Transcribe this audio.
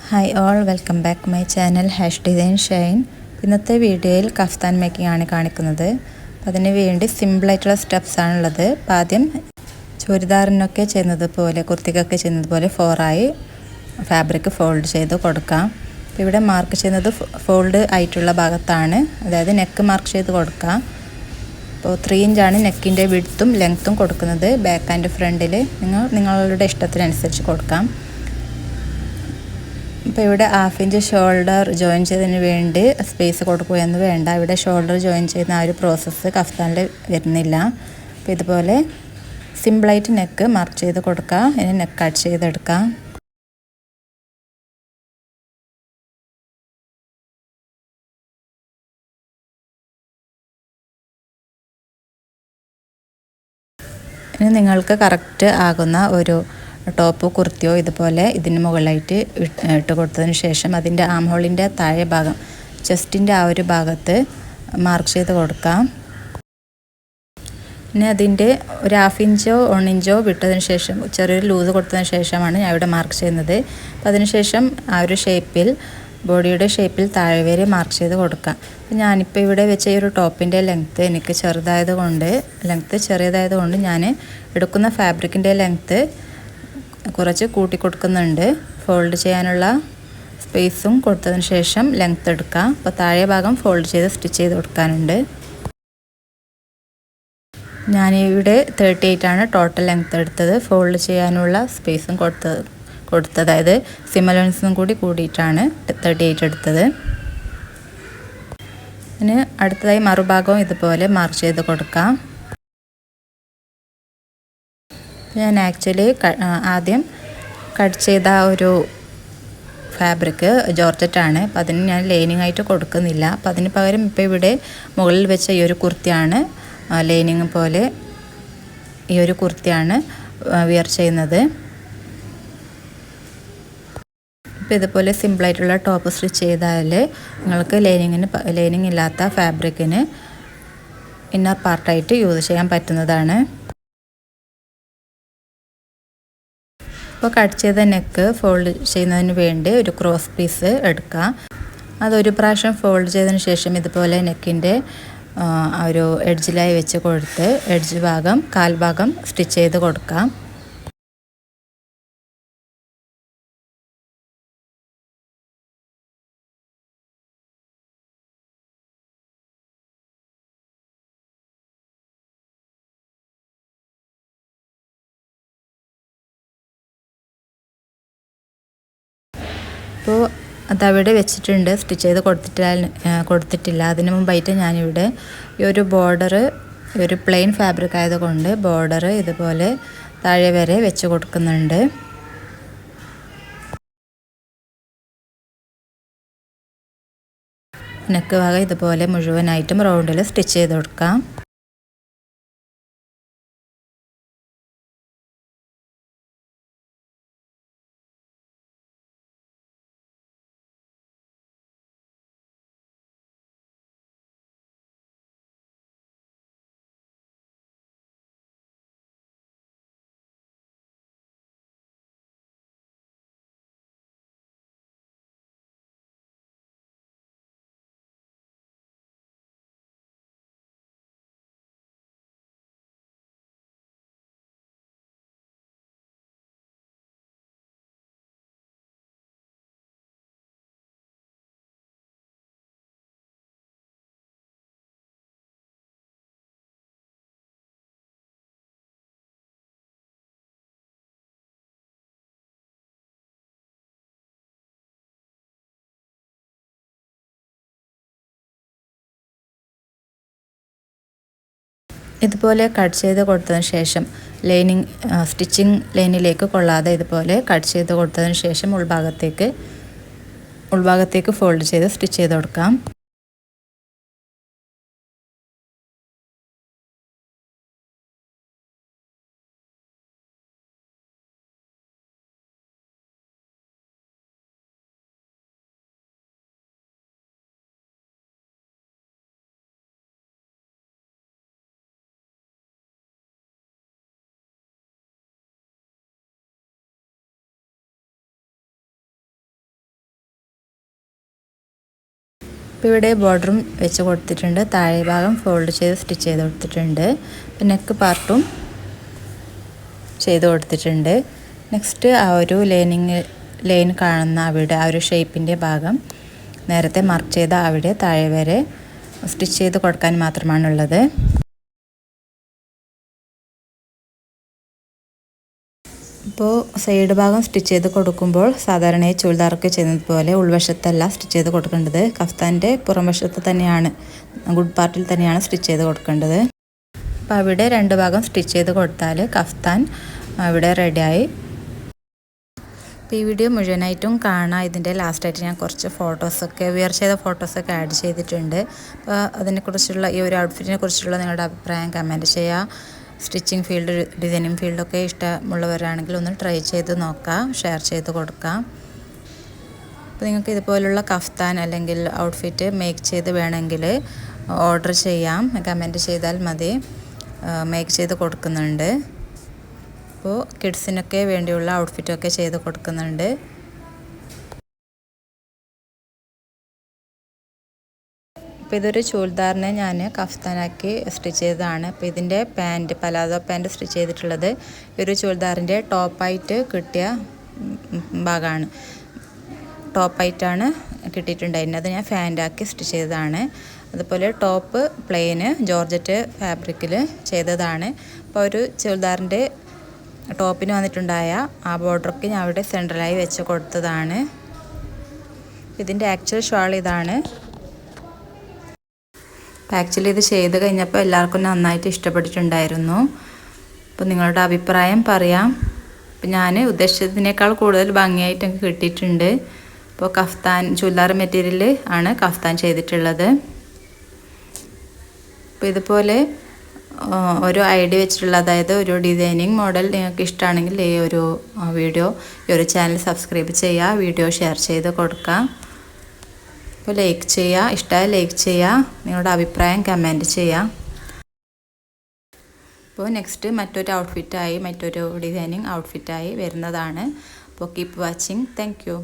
Hi all, welcome back to my channel design shine. ഇന്നത്തെ വീഡിയോയിൽ kaftan making ആണ് കാണിക്കുന്നത്. അപ്പോൾ അതിന് വേണ്ടി സിമ്പിളായിട്ടുള്ള സ്റ്റെപ്സ് ആണുള്ളത്. അപ്പോൾ ആദ്യം ചുരിദാറിനൊക്കെ ചെയ്യുന്നത് പോലെ, കുർത്തിക്കൊക്കെ ചെയ്യുന്നത് പോലെ 4 ഫാബ്രിക് ഫോൾഡ് ചെയ്ത് കൊടുക്കാം. അപ്പോൾ ഇവിടെ മാർക്ക് ചെയ്യുന്നത് ഫോൾഡ് ആയിട്ടുള്ള ഭാഗത്താണ്, അതായത് നെക്ക് മാർക്ക് ചെയ്ത് കൊടുക്കാം. അപ്പോൾ 3 ഇഞ്ചാണ് നെക്കിൻ്റെ വിഡ്ത്തും ലെങ്ത്തും കൊടുക്കുന്നത്. ബാക്ക് ആൻഡ് ഫ്രണ്ടിൽ നിങ്ങളുടെ ഇഷ്ടത്തിനനുസരിച്ച് കൊടുക്കാം. അപ്പോൾ ഇവിടെ 1/2 ഇഞ്ച് ഷോൾഡർ ജോയിൻ ചെയ്തതിന് വേണ്ടി സ്പേസ് കൊടുക്കുകയെന്ന് വേണ്ട. ഇവിടെ ഷോൾഡർ ജോയിൻ ചെയ്യുന്ന ആ ഒരു പ്രോസസ്സ് കഫ്താനിൽ വരുന്നില്ല. അപ്പോൾ ഇതുപോലെ സിമ്പിളായിട്ട് നെക്ക് മാർക്ക് ചെയ്ത് കൊടുക്കുക. ഇനി നെക്ക് കട്ട് ചെയ്തെടുക്കാം. ഇനി നിങ്ങൾക്ക് കറക്റ്റ് ആകുന്ന ഒരു ടോപ്പ് കുർത്തിയോ ഇതുപോലെ ഇതിന് മുകളിലായിട്ട് ഇട്ട് കൊടുത്തതിന് ശേഷം അതിൻ്റെ ആം ഹോളിൻ്റെ താഴെ ഭാഗം, ചെസ്റ്റിൻ്റെ ആ ഒരു ഭാഗത്ത് മാർക്ക് ചെയ്ത് കൊടുക്കാം. പിന്നെ അതിൻ്റെ ഒരു 1/2 ഇഞ്ചോ 1 ഇഞ്ചോ വിട്ടതിന് ശേഷം ചെറിയൊരു ലൂസ് കൊടുത്തതിന് ശേഷമാണ് ഞാൻ ഇവിടെ മാർക്ക് ചെയ്യുന്നത്. അപ്പോൾ അതിനുശേഷം ആ ഒരു ഷേപ്പിൽ, ബോഡിയുടെ ഷേപ്പിൽ താഴെ വരെ മാർക്ക് ചെയ്ത് കൊടുക്കാം. അപ്പോൾ ഞാനിപ്പോൾ ഇവിടെ വെച്ച ഈ ഒരു ടോപ്പിൻ്റെ ലെങ്ത്ത് എനിക്ക് ചെറിയതായതുകൊണ്ട് ഞാൻ എടുക്കുന്ന ഫാബ്രിക്കിൻ്റെ ലെങ്ത്ത് കുറച്ച് കൂട്ടി കൊടുക്കുന്നുണ്ട്. ഫോൾഡ് ചെയ്യാനുള്ള സ്പേസും കൊടുത്തതിന് ശേഷം ലെങ്ത്ത് എടുക്കാം. അപ്പോൾ താഴെ ഭാഗം ഫോൾഡ് ചെയ്ത് സ്റ്റിച്ച് ചെയ്ത് കൊടുക്കാനുണ്ട്. ഞാനിവിടെ 38 ടോട്ടൽ ലെങ്ത്ത് എടുത്തത്. ഫോൾഡ് ചെയ്യാനുള്ള സ്പേസും കൊടുത്തത് അതായത് സിമലൻസും കൂടിയിട്ടാണ് 38 എടുത്തത്. ഇനി അടുത്തതായി മറുഭാഗവും ഇതുപോലെ മാർക്ക് ചെയ്ത് കൊടുക്കാം. ഞാൻ ആക്ച്വലി ആദ്യം കട്ട് ചെയ്ത ഒരു ഫാബ്രിക് ജോർജറ്റാണ്. അപ്പോൾ അതിന് ഞാൻ ലൈനിങ് ആയിട്ട് കൊടുക്കുന്നില്ല. അപ്പോൾ അതിന് പകരം ഇപ്പോൾ ഇവിടെ മുകളിൽ വെച്ച ഈ ഒരു കുർത്തിയാണ് ലൈനിങ് പോലെ ഈ ഒരു കുർത്തിയാണ് വിയർ ചെയ്യുന്നത്. ഇപ്പോൾ ഇതുപോലെ സിമ്പിളായിട്ടുള്ള ടോപ്പ് സ്റ്റിച്ച് ചെയ്താൽ നിങ്ങൾക്ക് ലൈനിങ് ഇല്ലാത്ത ഫാബ്രിക്കിന് ഇന്നർ പാർട്ടായിട്ട് യൂസ് ചെയ്യാൻ പറ്റുന്നതാണ്. ഇപ്പോൾ കട്ട് ചെയ്ത നെക്ക് ഫോൾഡ് ചെയ്യുന്നതിന് വേണ്ടി ഒരു ക്രോസ് പീസ് എടുക്കാം. അതൊരു പ്രാവശ്യം ഫോൾഡ് ചെയ്തതിന് ശേഷം ഇതുപോലെ നെക്കിൻ്റെ ഒരു എഡ്ജിലായി വെച്ച് കൊടുത്ത് എഡ്ജ് ഭാഗം, കാൽഭാഗം സ്റ്റിച്ച് ചെയ്ത് കൊടുക്കാം. അപ്പോൾ അതവിടെ വെച്ചിട്ടുണ്ട്, സ്റ്റിച്ച് ചെയ്ത് കൊടുത്തിട്ടില്ല. അതിന് മുമ്പായിട്ട് ഞാനിവിടെ ഈ ഒരു ബോർഡർ, ഒരു പ്ലെയിൻ ഫാബ്രിക് ആയതുകൊണ്ട് ബോർഡർ ഇതുപോലെ താഴെ വരെ വെച്ച് കൊടുക്കുന്നുണ്ട്. നെക്ക് ഭാഗം ഇതുപോലെ മുഴുവനായിട്ടും റൗണ്ടിൽ സ്റ്റിച്ച് ചെയ്ത് കൊടുക്കാം. ഇതുപോലെ കട്ട് ചെയ്ത് കൊടുത്തതിന് ശേഷം സ്റ്റിച്ചിങ് ലൈനിലേക്ക് കൊള്ളാതെ ഇതുപോലെ കട്ട് ചെയ്ത് കൊടുത്തതിന് ശേഷം ഉൾഭാഗത്തേക്ക് ഫോൾഡ് ചെയ്ത് സ്റ്റിച്ച് ചെയ്ത് കൊടുക്കാം. ഇപ്പോൾ ഇവിടെ ബോർഡറും വെച്ച് കൊടുത്തിട്ടുണ്ട്. താഴെ ഭാഗം ഫോൾഡ് ചെയ്ത് സ്റ്റിച്ച് ചെയ്ത് കൊടുത്തിട്ടുണ്ട്. അപ്പോൾ നെക്ക് പാർട്ടും ചെയ്ത് കൊടുത്തിട്ടുണ്ട്. നെക്സ്റ്റ് ആ ഒരു ലൈൻ കാണുന്ന അവിടെ ആ ഒരു ഷേപ്പിൻ്റെ ഭാഗം നേരത്തെ മാർക്ക് ചെയ്ത അവിടെ താഴെ വരെ സ്റ്റിച്ച് ചെയ്ത് കൊടുക്കാൻ മാത്രമാണുള്ളത്. ഇപ്പോൾ സൈഡ് ഭാഗം സ്റ്റിച്ച് ചെയ്ത് കൊടുക്കുമ്പോൾ സാധാരണയായി ചുരിദാറൊക്കെ ചെയ്യുന്നത് പോലെ ഉൾവശത്തല്ല സ്റ്റിച്ച് ചെയ്ത് കൊടുക്കേണ്ടത്. കഫ്താൻ്റെ പുറം വശത്ത് തന്നെയാണ്, ഗുഡ് പാർട്ടിൽ തന്നെയാണ് സ്റ്റിച്ച് ചെയ്ത് കൊടുക്കേണ്ടത്. അപ്പോൾ അവിടെ 2 ഭാഗം സ്റ്റിച്ച് ചെയ്ത് കൊടുത്താൽ കഫ്താൻ അവിടെ റെഡിയായി. അപ്പോൾ ഈ വീഡിയോ മുഴുവനായിട്ടും കാണാം. ഇതിൻ്റെ ലാസ്റ്റായിട്ട് ഞാൻ കുറച്ച് ഫോട്ടോസൊക്കെ വിയർ ചെയ്ത ഫോട്ടോസൊക്കെ ആഡ് ചെയ്തിട്ടുണ്ട്. അപ്പോൾ അതിനെക്കുറിച്ചുള്ള ഈ ഒരു ഔട്ട്ഫിറ്റിനെ കുറിച്ചുള്ള നിങ്ങളുടെ അഭിപ്രായം കമൻറ്റ് ചെയ്യുക. സ്റ്റിച്ചിങ് ഫീൽഡ്, ഡിസൈനിങ് ഫീൽഡൊക്കെ ഇഷ്ടമുള്ളവരാണെങ്കിൽ ഒന്ന് ട്രൈ ചെയ്ത് നോക്കാം, ഷെയർ ചെയ്ത് കൊടുക്കാം. അപ്പോൾ നിങ്ങൾക്ക് ഇതുപോലുള്ള കഫ്താൻ അല്ലെങ്കിൽ ഔട്ട്ഫിറ്റ് മേക്ക് ചെയ്ത് വേണമെങ്കിൽ ഓർഡർ ചെയ്യാം, കമൻറ്റ് ചെയ്താൽ മതി, മേക്ക് ചെയ്ത് കൊടുക്കുന്നുണ്ട്. അപ്പോൾ കിഡ്സിനൊക്കെ വേണ്ടിയുള്ള ഔട്ട്ഫിറ്റൊക്കെ ചെയ്ത് കൊടുക്കുന്നുണ്ട്. അപ്പോൾ ഇതൊരു ചുരിദാറിനെ ഞാൻ കഫ്താനാക്കി സ്റ്റിച്ച് ചെയ്തതാണ്. അപ്പോൾ ഇതിൻ്റെ പാൻറ്റ്, പലാസോ പാൻറ്റ് സ്റ്റിച്ച് ചെയ്തിട്ടുള്ളത് ഈ ഒരു ചുരിദാറിൻ്റെ ടോപ്പായിട്ട് കിട്ടിയ ഭാഗമാണ്. ടോപ്പായിട്ടാണ് കിട്ടിയിട്ടുണ്ടായിരുന്നത്. അത് ഞാൻ ഫാൻറ്റാക്കി സ്റ്റിച്ച് ചെയ്തതാണ്. അതുപോലെ ടോപ്പ് പ്ലെയിന് ജോർജറ്റ് ഫാബ്രിക്കിൽ ചെയ്തതാണ്. അപ്പോൾ ഒരു ചുരിദാറിൻ്റെ ടോപ്പിന് വന്നിട്ടുണ്ടായ ആ ബോർഡറൊക്കെ ഞാൻ അവിടെ സെൻട്രലായി വെച്ച് കൊടുത്തതാണ്. ഇതിൻ്റെ ആക്ച്വൽ ഷോൾ ഇതാണ്. ആക്ച്വലി ഇത് ചെയ്ത് കഴിഞ്ഞപ്പോൾ എല്ലാവർക്കും നന്നായിട്ട് ഇഷ്ടപ്പെട്ടിട്ടുണ്ടായിരുന്നു. അപ്പോൾ നിങ്ങളുടെ അഭിപ്രായം പറയാം. അപ്പോൾ ഞാൻ ഉദ്ദേശിച്ചതിനേക്കാൾ കൂടുതൽ ഭംഗിയായിട്ട് എനിക്ക് കിട്ടിയിട്ടുണ്ട്. അപ്പോൾ കഫ്താൻ ചുരിദാർ മെറ്റീരിയൽ ആണ് കഫ്താൻ ചെയ്തിട്ടുള്ളത്. അപ്പോൾ ഇതുപോലെ ഒരു ഐഡിയ വെച്ചിട്ടുള്ള, അതായത് ഒരു ഡിസൈനിങ് മോഡൽ നിങ്ങൾക്ക് ഇഷ്ടമാണെങ്കിൽ ഈ ഒരു വീഡിയോ, ഈ ഒരു ചാനൽ സബ്സ്ക്രൈബ് ചെയ്യുക, വീഡിയോ ഷെയർ ചെയ്ത് കൊടുക്കുക. അപ്പോൾ ലൈക്ക് ചെയ്യുക, ഇഷ്ടമായി ലൈക്ക് ചെയ്യുക, നിങ്ങളുടെ അഭിപ്രായം കമൻറ്റ് ചെയ്യുക. അപ്പോൾ നെക്സ്റ്റ് മറ്റൊരു ഔട്ട്ഫിറ്റായി, മറ്റൊരു ഡിസൈനിങ് ഔട്ട്ഫിറ്റായി വരുന്നതാണ്. അപ്പോൾ കീപ്പ് വാച്ചിങ്. Thank you.